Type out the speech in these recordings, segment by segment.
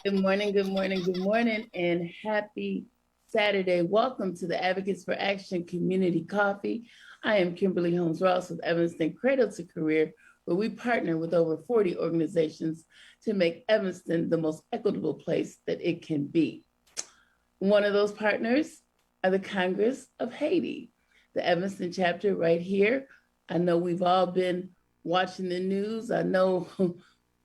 Good morning, good morning, good morning, and happy Saturday. Welcome to the Advocates for Action Community Coffee. I am Kimberly Holmes-Ross with Evanston Cradle to Career, where we partner with over 40 organizations to make Evanston the most equitable place that it can be. One of those partners are the Congress of Haiti, the Evanston chapter right here. I know we've all been watching the news. I know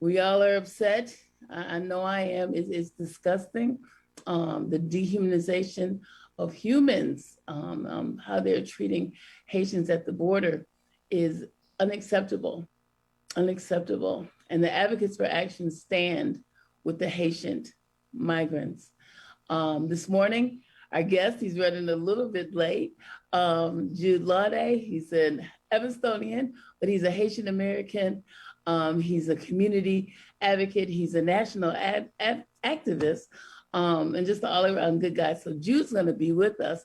we all are upset. I know I am. It's disgusting. The dehumanization of humans, how they're treating Haitians at the border is unacceptable, unacceptable. And the Advocates for Action stand with the Haitian migrants. This morning, our guest, he's running a little bit late, Jude Laude. He's an Evanstonian, but he's a Haitian American. He's a community advocate. He's a national activist, and just an all-around good guy. So Jude's going to be with us.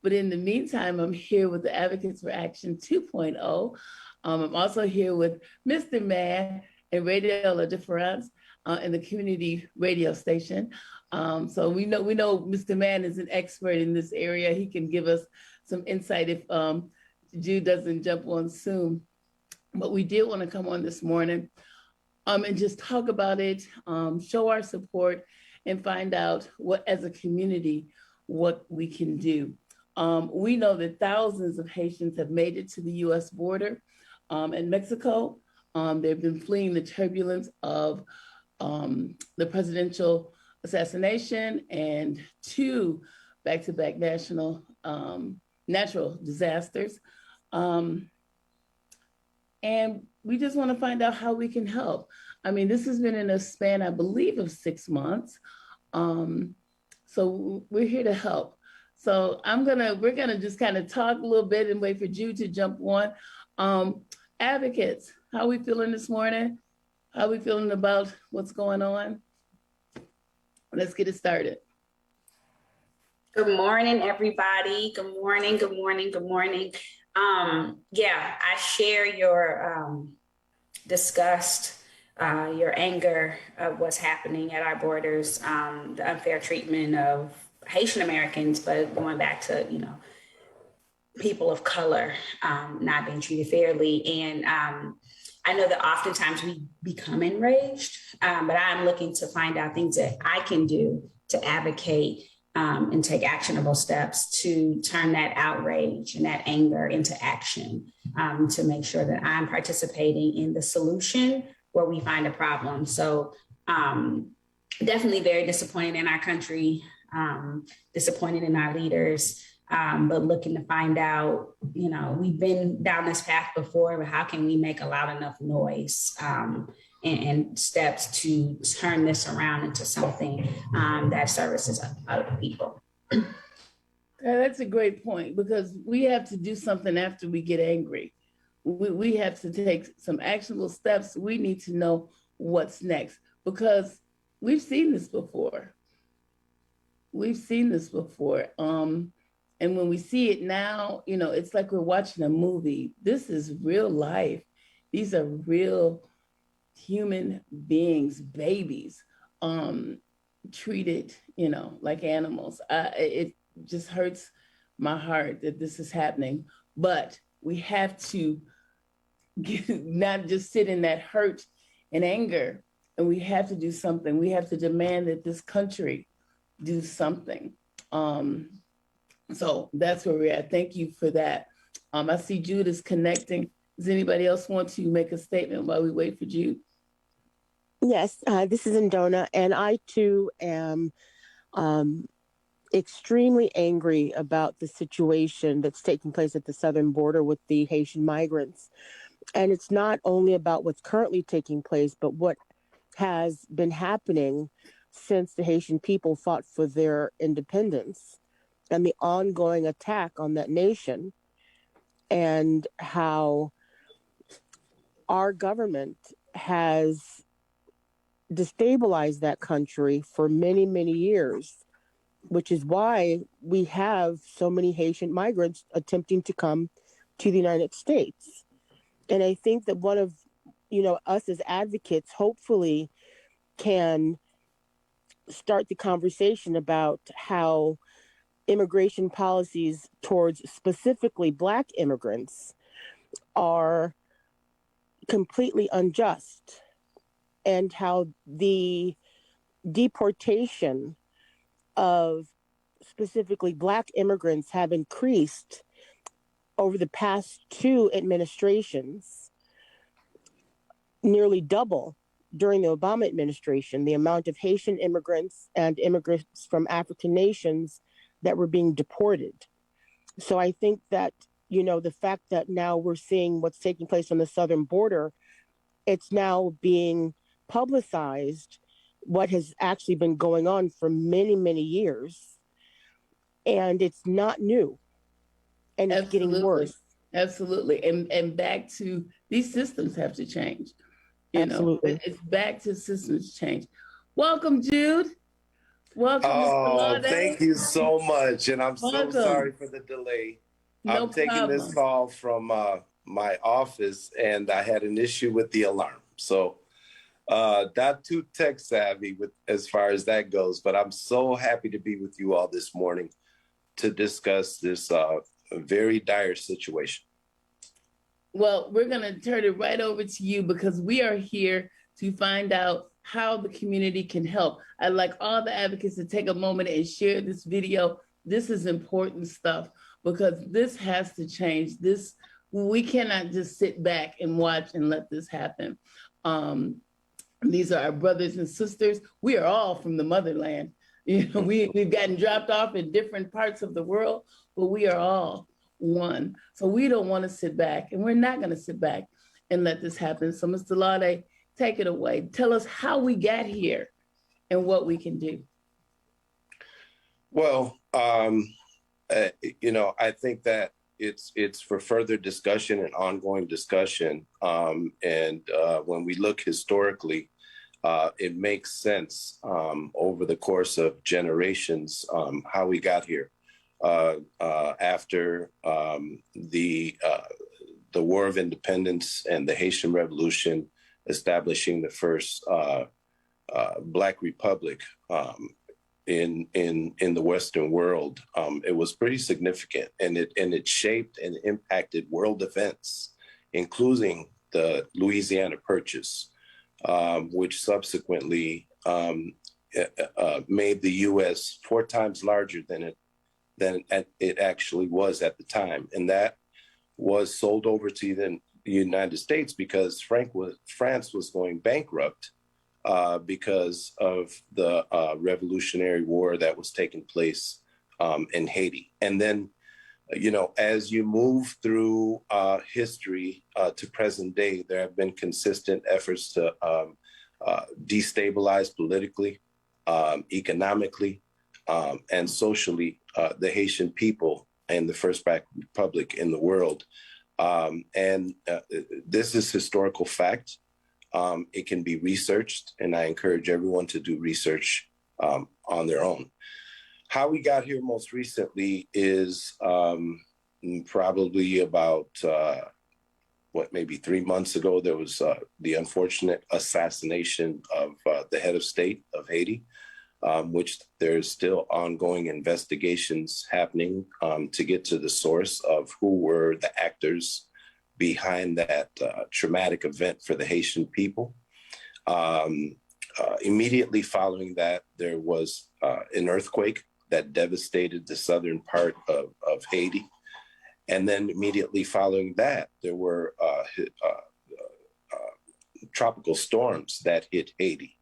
But in the meantime, I'm here with the Advocates for Action 2.0. I'm also here with Mr. Man and Radio La Difference in the community radio station. So we know Mr. Man is an expert in this area. He can give us some insight if Jude doesn't jump on soon. But we did want to come on this morning and just talk about it, show our support, and find out what, as a community, what we can do. We know that thousands of Haitians have made it to the U.S. border and Mexico. They've been fleeing the turbulence of the presidential assassination and two back-to-back natural disasters. And we just want to find out how we can help. I mean, this has been in a span, I believe, of 6 months. So we're here to help. So we're gonna just kind of talk a little bit and wait for Jude to jump on. Advocates, how are we feeling this morning? How are we feeling about what's going on? Let's get it started. Good morning, everybody. Good morning, good morning, good morning. Yeah, I share your disgust, your anger of what's happening at our borders, the unfair treatment of Haitian Americans, but going back to, people of color not being treated fairly. And I know that oftentimes we become enraged, but I'm looking to find out things that I can do to advocate and take actionable steps to turn that outrage and that anger into action, to make sure that I'm participating in the solution where we find a problem. So definitely very disappointed in our country, disappointed in our leaders, but looking to find out, we've been down this path before, but how can we make a loud enough noise and steps to turn this around into something that services other people. That's a great point, because we have to do something after we get angry. We have to take some actionable steps. We need to know what's next, because we've seen this before. We've seen this before. And when we see it now, it's like we're watching a movie. This is real life. These are real human beings, babies, treated, like animals. just hurts my heart that this is happening. But we have to not just sit in that hurt and anger, and we have to do something. We have to demand that this country do something. So that's where we're at. Thank you for that. I see Jude is connecting. Does anybody else want to make a statement while we wait for Jude? Yes, this is Indona, and I too am um, extremely angry about the situation that's taking place at the southern border with the Haitian migrants. And it's not only about what's currently taking place, but what has been happening since the Haitian people fought for their independence and the ongoing attack on that nation, and how our government has destabilized that country for many, many years, which is why we have so many Haitian migrants attempting to come to the United States. And I think that one of, us as advocates hopefully can start the conversation about how immigration policies towards specifically Black immigrants are completely unjust, and how the deportation of specifically Black immigrants have increased over the past two administrations, nearly double during the Obama administration, the amount of Haitian immigrants and immigrants from African nations that were being deported. So I think that, the fact that now we're seeing what's taking place on the southern border, it's now being publicized, what has actually been going on for many, many years. And it's not new. And it's Absolutely. getting worse. Absolutely. And back to these systems have to change. Absolutely. It's back to systems change. Welcome, Jude. Welcome, Mr. Laude. Thank you so much. And I'm so sorry for the delay. No I'm taking this call from my office, and I had an issue with the alarm. So not too tech savvy as far as that goes, but I'm so happy to be with you all this morning to discuss this very dire situation. Well, we're going to turn it right over to you because we are here to find out how the community can help. I'd like all the advocates to take a moment and share this video. This is important stuff because this has to change. We cannot just sit back and watch and let this happen. These are our brothers and sisters. We are all from the motherland. We've gotten dropped off in different parts of the world, but we are all one. So we don't want to sit back, and we're not going to sit back and let this happen. So Mr. Laude, take it away. Tell us how we got here and what we can do. Well, I think that it's for further discussion and ongoing discussion. And when we look historically, it makes sense over the course of generations how we got here. After the War of Independence and the Haitian Revolution, establishing the first Black Republic in the Western world, it was pretty significant, and it shaped and impacted world events, including the Louisiana Purchase, which subsequently made the U.S. 4 times larger than it actually was at the time. And that was sold over to the United States because France was going bankrupt because of the Revolutionary War that was taking place in Haiti. And then, as you move through history to present day, there have been consistent efforts to destabilize politically, economically, and socially the Haitian people and the first Black Republic in the world. And this is historical fact. It can be researched, and I encourage everyone to do research on their own. How we got here most recently is probably about, maybe 3 months ago, there was the unfortunate assassination of the head of state of Haiti, which there's still ongoing investigations happening to get to the source of who were the actors behind that traumatic event for the Haitian people. Immediately following that, there was an earthquake that devastated the southern part of Haiti. And then immediately following that, there were tropical storms that hit Haiti.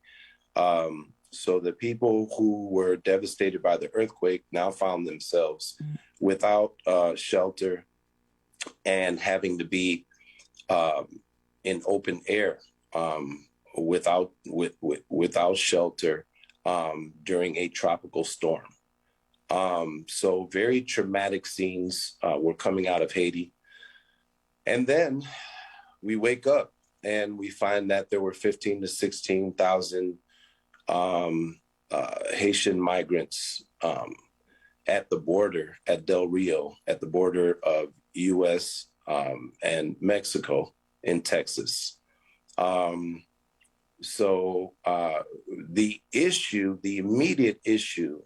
So the people who were devastated by the earthquake now found themselves without shelter and having to be in open air without shelter during a tropical storm. So very traumatic scenes were coming out of Haiti. And then we wake up and we find that there were 15 to 16,000 Haitian migrants at the border at Del Rio, at the border of US and Mexico in Texas. So the immediate issue,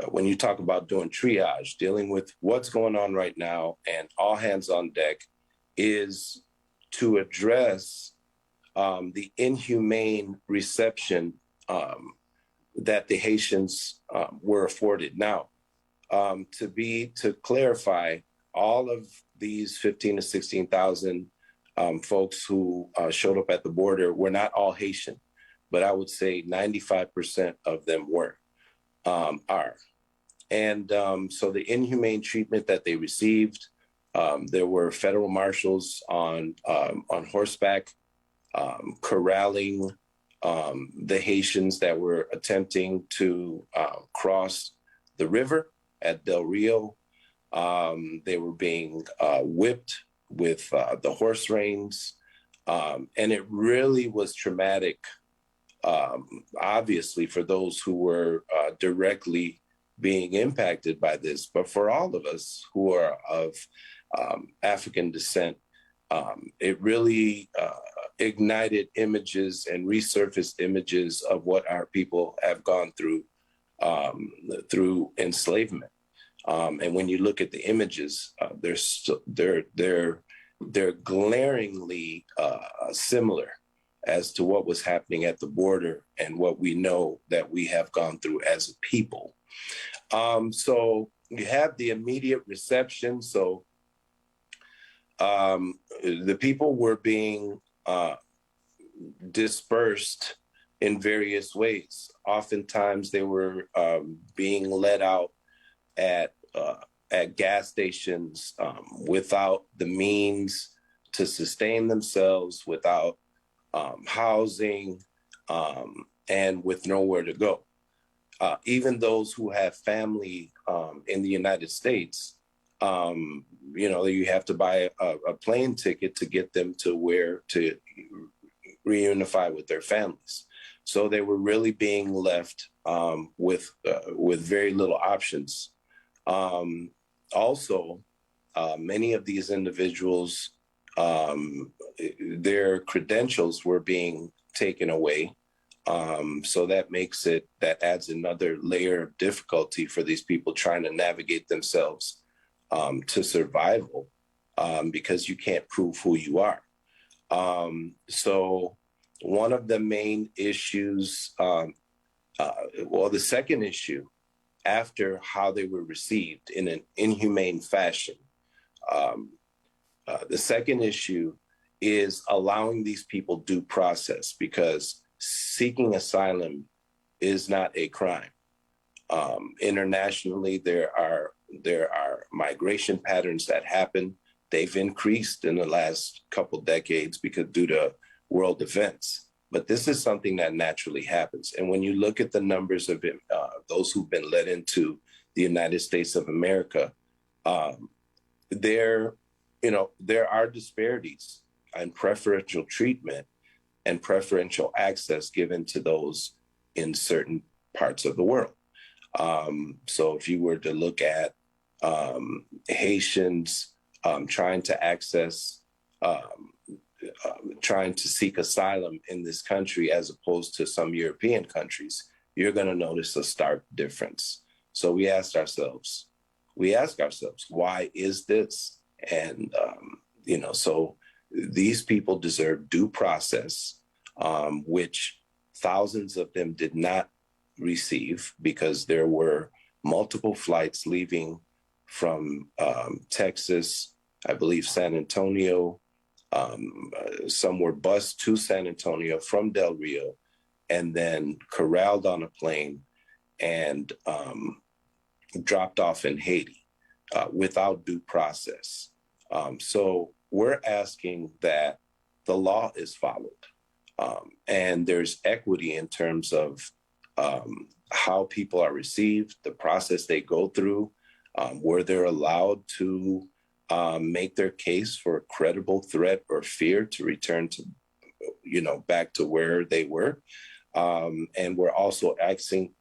when you talk about doing triage, dealing with what's going on right now and all hands on deck, is to address the inhumane reception that the Haitians were afforded. Now, to clarify, all of these 15 to 16,000 folks who showed up at the border were not all Haitian, but I would say 95% of them are. And so the inhumane treatment that they received, there were federal marshals on horseback corralling the Haitians that were attempting to cross the river at Del Rio. They were being whipped with the horse reins. And it really was traumatic, obviously, for those who were directly being impacted by this. But for all of us who are of African descent, it really ignited images and resurfaced images of what our people have gone through enslavement. And when you look at the images, they're glaringly similar as to what was happening at the border and what we know that we have gone through as a people. So you have the immediate reception. So the people were being dispersed in various ways. Oftentimes they were being let out at gas stations without the means to sustain themselves, without housing, and with nowhere to go. Even those who have family in the United States, you have to buy a plane ticket to get them to where to reunify with their families. So they were really being left with very little options. Also, many of these individuals, their credentials were being taken away. So that adds another layer of difficulty for these people trying to navigate themselves to survival, because you can't prove who you are. So one of the main issues, the second issue, after how they were received in an inhumane fashion, the second issue is allowing these people due process, because seeking asylum is not a crime. Internationally, there are migration patterns that happen. They've increased in the last couple decades due to world events. But this is something that naturally happens. And when you look at the numbers of those who've been led into the United States of America, there are disparities and preferential treatment and preferential access given to those in certain parts of the world. So if you were to look at Haitians trying to access trying to seek asylum in this country as opposed to some European countries, you're going to notice a stark difference. So we ask ourselves, why is this? And, so these people deserve due process, which thousands of them did not receive because there were multiple flights leaving from Texas, I believe San Antonio. Some were bused to San Antonio from Del Rio and then corralled on a plane and dropped off in Haiti without due process. So we're asking that the law is followed and there's equity in terms of how people are received, the process they go through, where they're allowed to make their case for a credible threat or fear to return to, back to where they were. And we're also asking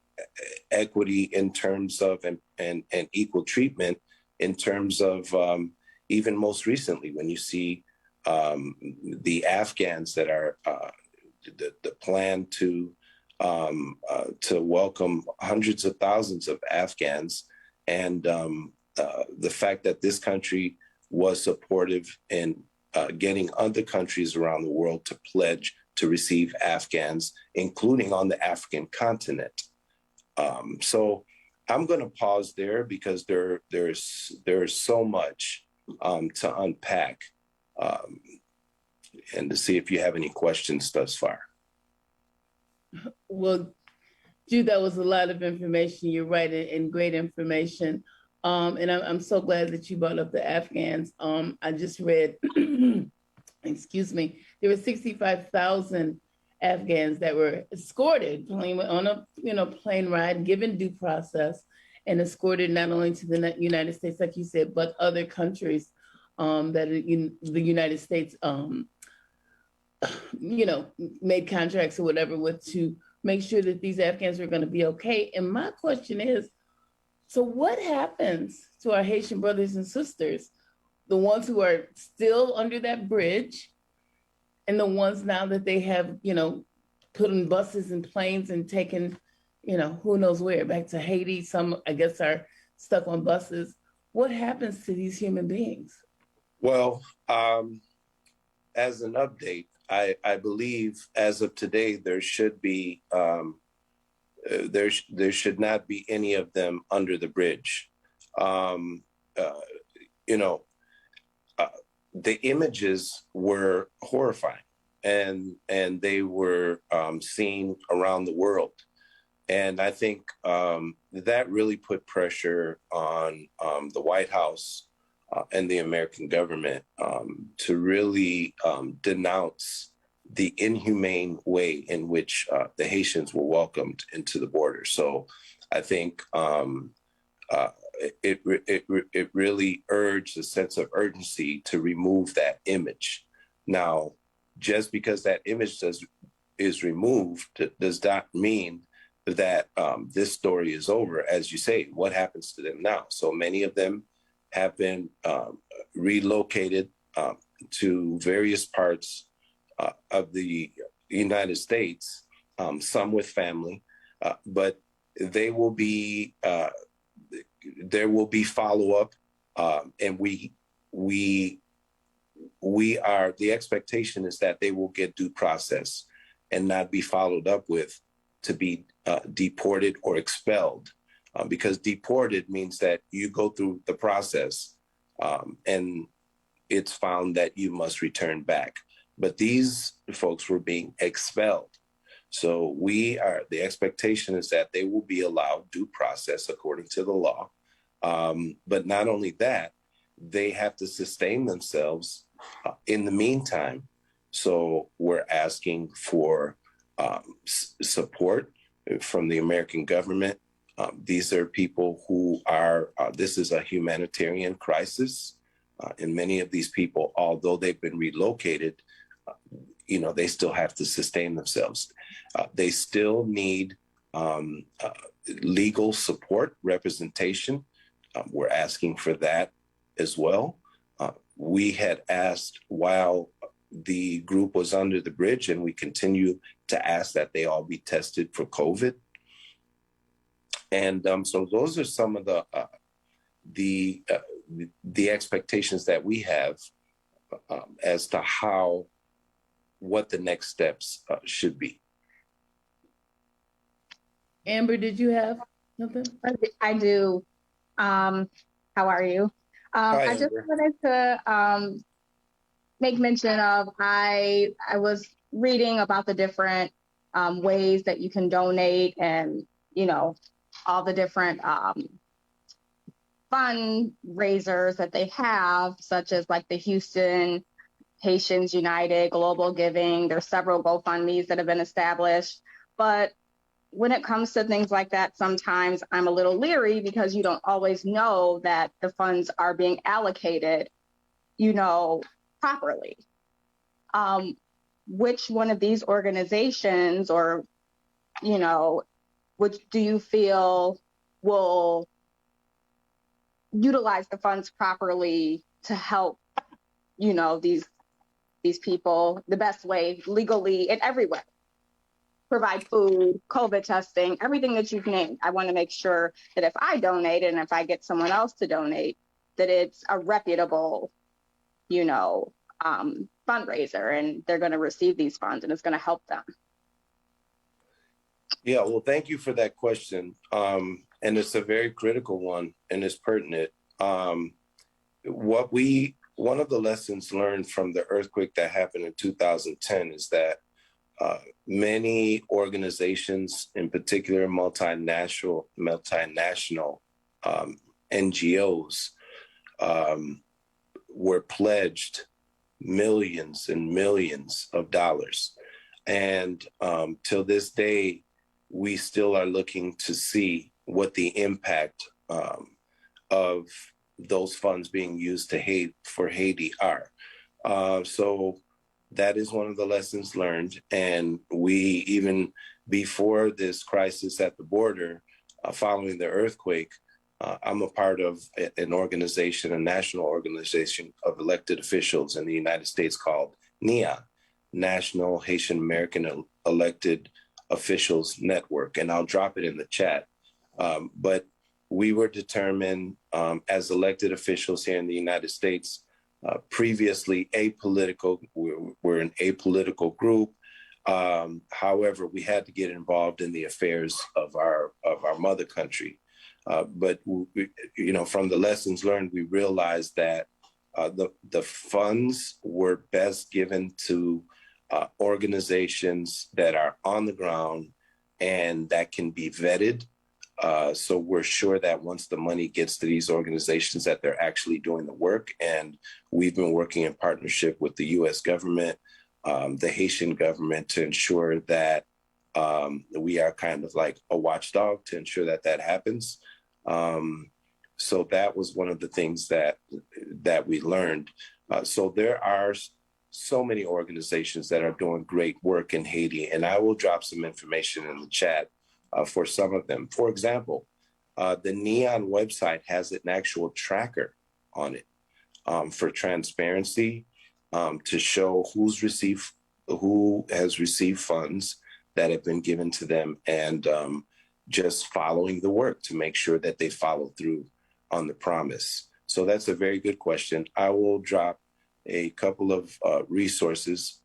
equity in terms of and equal treatment in terms of even most recently when you see the Afghans that are the plan to welcome hundreds of thousands of Afghans, and the fact that this country was supportive in getting other countries around the world to pledge to receive Afghans, including on the African continent. So I'm going to pause there because there's so much to unpack, and to see if you have any questions thus far. Well, Jude, that was a lot of information. You're right, and great information. And I'm so glad that you brought up the Afghans. I just read, excuse me, there were 65,000 Afghans that were escorted on a plane ride, given due process, and escorted not only to the United States, like you said, but other countries that the United States, made contracts or whatever with to make sure that these Afghans are going to be okay. And my question is, so what happens to our Haitian brothers and sisters, the ones who are still under that bridge and the ones now that they have, put in buses and planes and taken, who knows where, back to Haiti? Some, I guess, are stuck on buses. What happens to these human beings? Well, as an update, I believe as of today, there should be, there should not be any of them under the bridge. The images were horrifying, and they were seen around the world. And I think that really put pressure on the White House and the American government to really denounce the inhumane way in which the Haitians were welcomed into the border. So I think it really urged a sense of urgency to remove that image. Now, just because that image is removed does not mean that this story is over. As you say, what happens to them now? So many of them have been relocated to various parts of the United States, some with family, but there will be follow-up, and the expectation is that they will get due process and not be followed up with to be deported or expelled, because deported means that you go through the process and it's found that you must return back. But these folks were being expelled. So the expectation is that they will be allowed due process according to the law. But not only that, they have to sustain themselves in the meantime. So we're asking for support from the American government. These are people who this is a humanitarian crisis. And many of these people, although they've been relocated, they still have to sustain themselves. They still need legal support, representation. We're asking for that as well. We had asked while the group was under the bridge, and we continue to ask that they all be tested for COVID. And so those are some of the expectations that we have as to what the next steps should be. Amber, did you have something? I do. How are you? Hi, I just Amber. wanted to make mention of I was reading about the different ways that you can donate, and all the different fundraisers that they have, such as like the Houston Haitians United, Global Giving. There's several GoFundMes that have been established, but when it comes to things like that, sometimes I'm a little leery because you don't always know that the funds are being allocated, properly. Which one of these organizations, or, which do you feel will utilize the funds properly to help, these people the best way, legally, in every way? Provide food, COVID testing, everything that you've named. I want to make sure that if I donate and if I get someone else to donate, that it's a reputable, fundraiser, and they're going to receive these funds and it's going to help them. Yeah, well, thank you for that question. And it's a very critical one, and it's pertinent. One of the lessons learned from the earthquake that happened in 2010 is that many organizations, in particular multinational NGOs, were pledged millions and millions of dollars. And till this day, we still are looking to see what the impact of those funds being used for Haiti are. So that is one of the lessons learned. And we, even before this crisis at the border, following the earthquake, I'm a part of an organization, a national organization of elected officials in the United States called NIA, National Haitian American Elected Officials Network. And I'll drop it in the chat. But we were determined as elected officials here in the United States, previously apolitical. We're an apolitical group. However, we had to get involved in the affairs of our mother country. But from the lessons learned, we realized that the funds were best given to organizations that are on the ground and that can be vetted. So we're sure that once the money gets to these organizations, that they're actually doing the work. And we've been working in partnership with the U.S. government, the Haitian government, to ensure that we are kind of like a watchdog to ensure that that happens. So that was one of the things that we learned. So there are so many organizations that are doing great work in Haiti, and I will drop some information in the chat for some of them. For example, the NEON website has an actual tracker on it for transparency, to show who has received funds that have been given to them, and just following the work to make sure that they follow through on the promise. So that's a very good question. I will drop a couple of resources,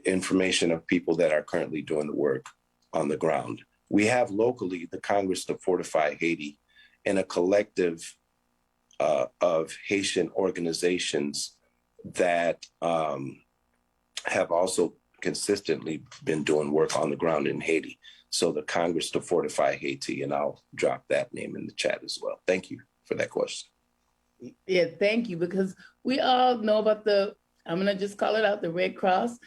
information of people that are currently doing the work on the ground. We have locally the Congress to Fortify Haiti, and a collective of Haitian organizations that have also consistently been doing work on the ground in Haiti. So the Congress to Fortify Haiti, and I'll drop that name in the chat as well. Thank you for that question. Yeah, thank you, because we all know about I'm going to just call it out, the Red Cross.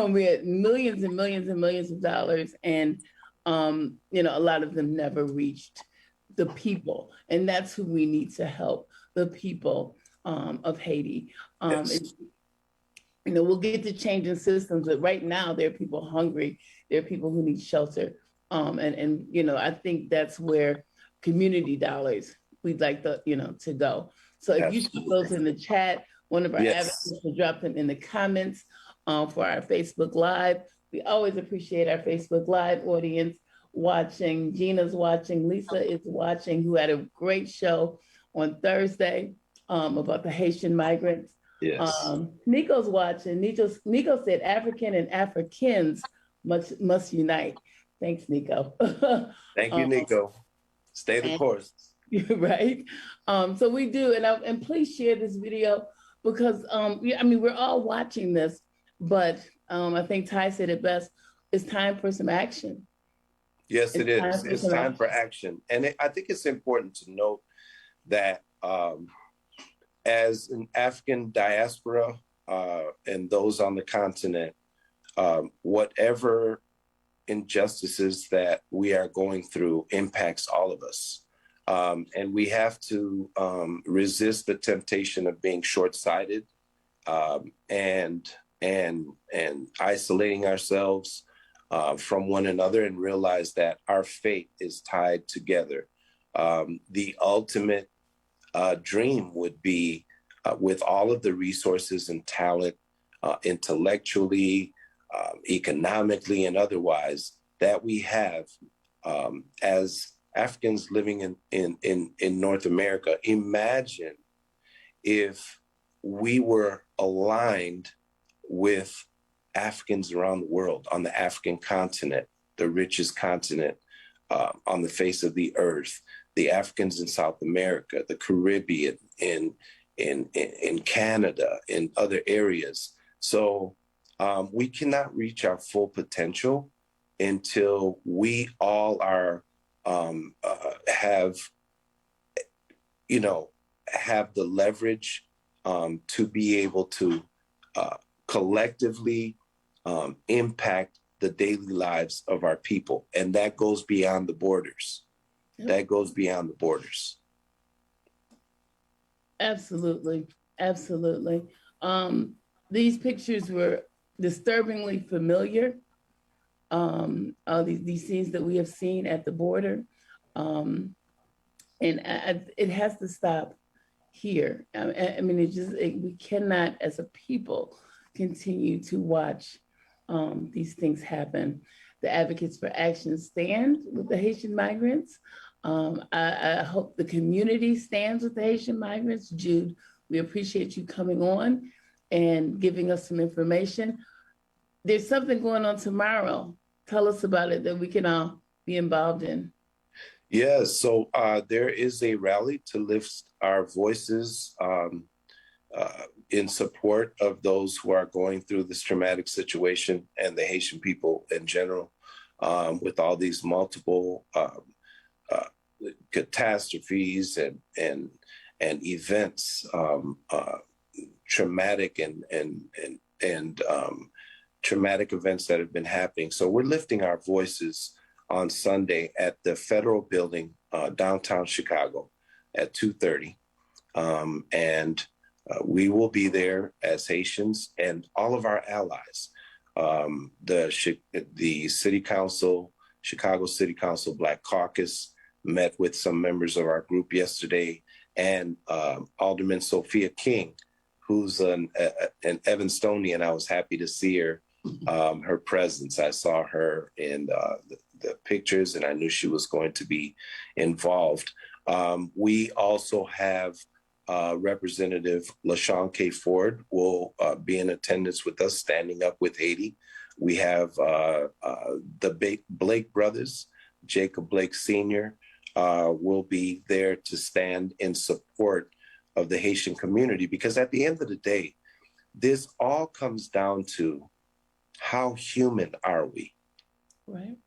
We had millions and millions and millions of dollars, and, a lot of them never reached the people. And that's who we need to help, the people of Haiti. Yes. We'll get to changing systems, but right now there are people hungry. There are people who need shelter. I think that's where community dollars we'd like to go. So if you put those in the chat, one of our Yes. advocates, to drop them in the comments for our Facebook Live. We always appreciate our Facebook Live audience watching. Gina's watching. Lisa is watching, who had a great show on Thursday about the Haitian migrants. Yes. Nico's watching. Nico said African and Africans must unite. Thanks, Nico. Thank you, Nico. Stay the course. Right. So we do, and please share this video because I mean, we're all watching this, but I think Ty said it best. It's time for some action. Yes, it is. It's time for action. And I think it's important to note that as an African diaspora and those on the continent, whatever injustices that we are going through impacts all of us. And we have to resist the temptation of being short-sighted and isolating ourselves from one another, and realize that our fate is tied together. The ultimate dream would be with all of the resources and talent, intellectually, economically, and otherwise, that we have as Africans living in North America. Imagine if we were aligned with Africans around the world, on the African continent, the richest continent on the face of the earth, the Africans in South America, the Caribbean, in Canada, in other areas. So we cannot reach our full potential until we all are have the leverage to be able to collectively impact the daily lives of our people. And that goes beyond the borders. Yep. That goes beyond the borders. Absolutely. Absolutely. These pictures were disturbingly familiar. These scenes that we have seen at the border. And it has to stop here. I mean, we cannot, as a people, continue to watch these things happen. The Advocates for Action stand with the Haitian migrants. I hope the community stands with the Haitian migrants. Jude, we appreciate you coming on and giving us some information. There's something going on tomorrow. Tell us about it that we can all be involved in. Yes, so there is a rally to lift our voices in support of those who are going through this traumatic situation, and the Haitian people in general, with all these multiple catastrophes and events, traumatic and traumatic events that have been happening. So we're lifting our voices on Sunday at the Federal Building, downtown Chicago, at 2:30, and we will be there as Haitians and all of our allies. The City Council, Chicago City Council Black Caucus, met with some members of our group yesterday, and Alderman Sophia King, who's an Evanstonian. I was happy to see her, her presence. I saw her in the pictures, and I knew she was going to be involved. We also have Representative LaShawn K. Ford will be in attendance with us, standing up with Haiti. We have the Blake brothers, Jacob Blake Sr. Will be there to stand in support of the Haitian community, because at the end of the day, this all comes down to how human are we? Right.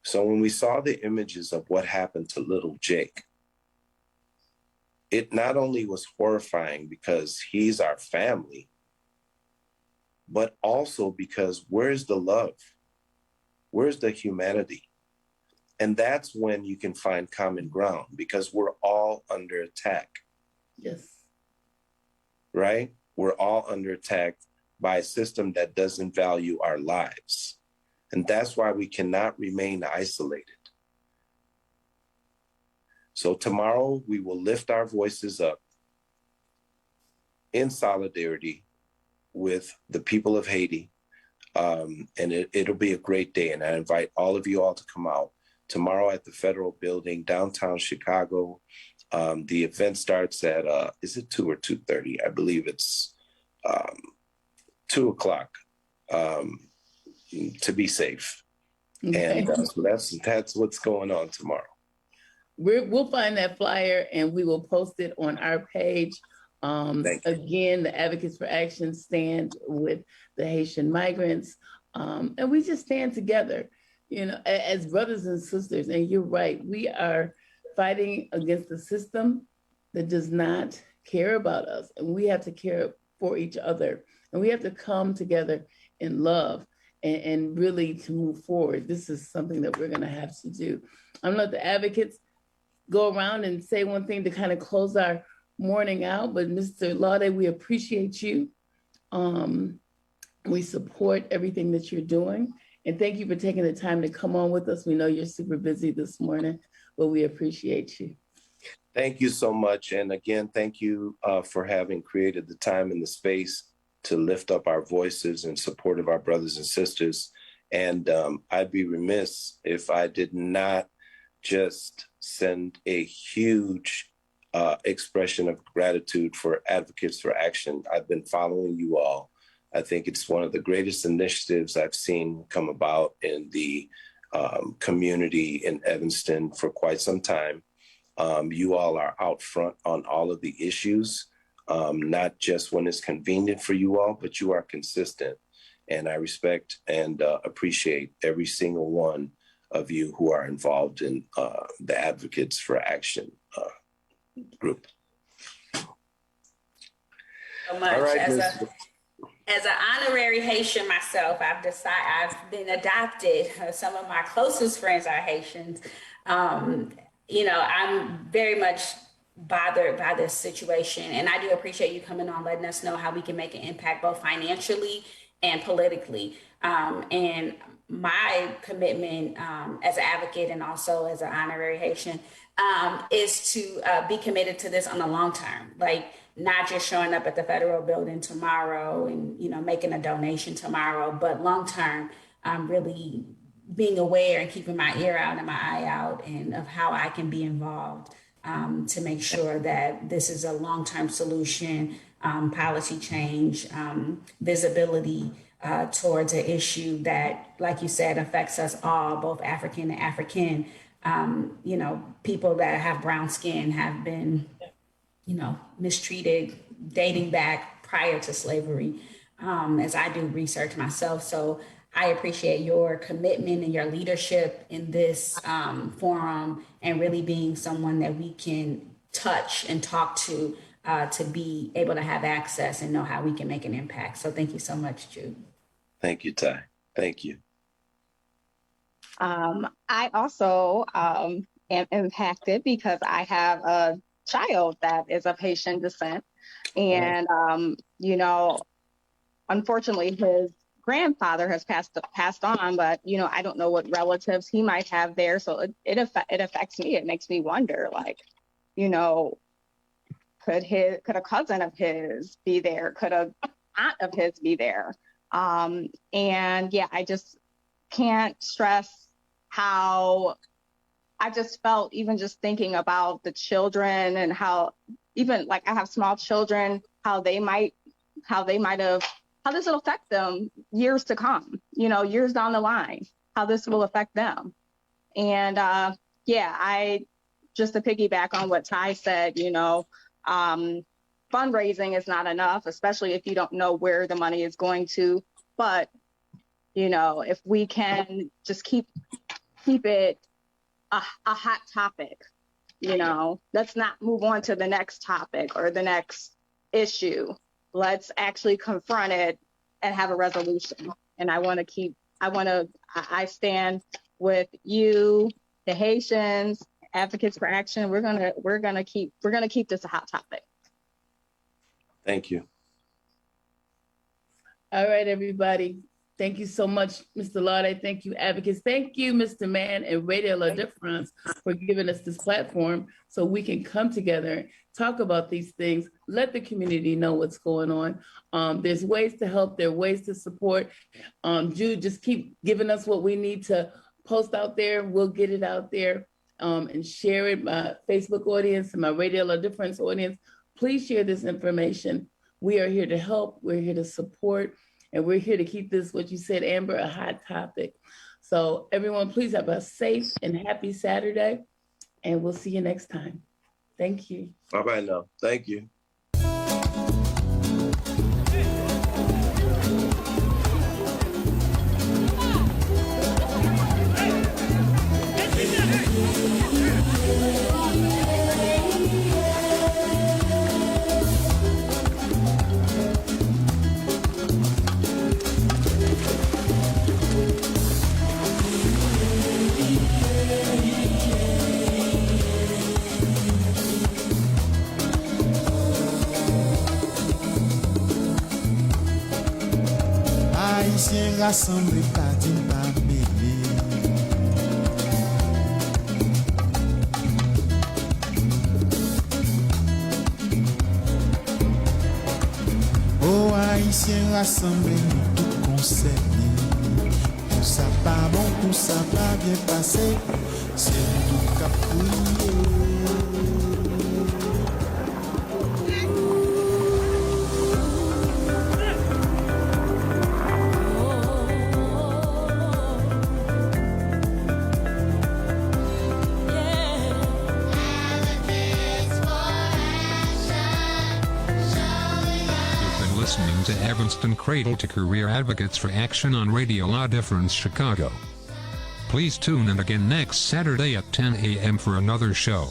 So when we saw the images of what happened to little Jake, it not only was horrifying because he's our family, but also because where's the love? Where's the humanity? And that's when you can find common ground, because we're all under attack. Yes. Right? We're all under attack by a system that doesn't value our lives. And that's why we cannot remain isolated. So tomorrow we will lift our voices up in solidarity with the people of Haiti. And it'll be a great day. And I invite all of you all to come out tomorrow at the Federal Building, downtown Chicago. The event starts at, is it 2 or 2:30? I believe it's 2 o'clock, to be safe. Okay. And so that's what's going on tomorrow. We'll find that flyer and we will post it on our page. Again, the Advocates for Action stand with the Haitian migrants. And we just stand together, as brothers and sisters. And you're right, we are fighting against the system that does not care about us. And we have to care for each other. And we have to come together in love and really to move forward. This is something that we're going to have to do. I'm going to let the advocates go around and say one thing to kind of close our morning out. But Mr. Laude, we appreciate you. We support everything that you're doing. And thank you for taking the time to come on with us. We know you're super busy this morning, but we appreciate you. Thank you so much. And again, thank you for having created the time and the space to lift up our voices in support of our brothers and sisters. And I'd be remiss if I did not just send a huge expression of gratitude for Advocates for Action. I've been following you all. I think it's one of the greatest initiatives I've seen come about in the community in Evanston for quite some time. You all are out front on all of the issues, not just when it's convenient for you all, but you are consistent. And I respect and appreciate every single one of you who are involved in the Advocates for Action group. So much. All right, As an honorary Haitian myself, I've been adopted. Some of my closest friends are Haitians. I'm very much bothered by this situation. And I do appreciate you coming on, letting us know how we can make an impact both financially and politically. And my commitment as an advocate and also as an honorary Haitian is to be committed to this on the long term, like not just showing up at the Federal Building tomorrow and, making a donation tomorrow, but long term, really being aware and keeping my ear out and my eye out and of how I can be involved to make sure that this is a long-term solution, policy change, visibility towards an issue that, like you said, affects us all, both African and African. People that have brown skin have been, mistreated dating back prior to slavery, as I do research myself. So I appreciate your commitment and your leadership in this forum and really being someone that we can touch and talk to be able to have access and know how we can make an impact. So thank you so much, Jude. Thank you, Ty. Thank you. I also am impacted because I have a child that is of Haitian descent. And, unfortunately, his grandfather has passed on, but, I don't know what relatives he might have there. So it affects me. It makes me wonder, could a cousin of his be there? Could a aunt of his be there? And yeah, I just can't stress how I just felt, even just thinking about the children and how even I have small children, how this will affect them years to come, years down the line, how this will affect them. And I just to piggyback on what Ty said, fundraising is not enough, especially if you don't know where the money is going to. But, if we can just keep it a hot topic, let's not move on to the next topic or the next issue. Let's actually confront it and have a resolution. And I stand with you, the Haitians, Advocates for Action. We're gonna keep this a hot topic. Thank you. All right, everybody. Thank you so much, Mr. Laude. Thank you, advocates. Thank you, Mr. Mann and Radio La Difference for giving us this platform so we can come together, talk about these things, let the community know what's going on. There's ways to help, there are ways to support. Jude, just keep giving us what we need to post out there. We'll get it out there and share it. My Facebook audience and my Radio La Difference audience, please share this information. We are here to help. We're here to support. And we're here to keep this, what you said, Amber, a hot topic. So everyone, please have a safe and happy Saturday. And we'll see you next time. Thank you. Bye-bye now. Thank you. Haïtien rassemblé pas d'une pas mêlé. Oh Haïtien rassemblé nous tout concernés. Tout ça pas bon, tout ça pas bien passé. C'est nous tout qu'a prié. Listening to Evanston Cradle to Career Advocates for Action on Radio La Difference Chicago. Please tune in again next Saturday at 10 a.m. for another show.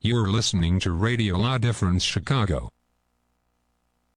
You're listening to Radio La Difference Chicago.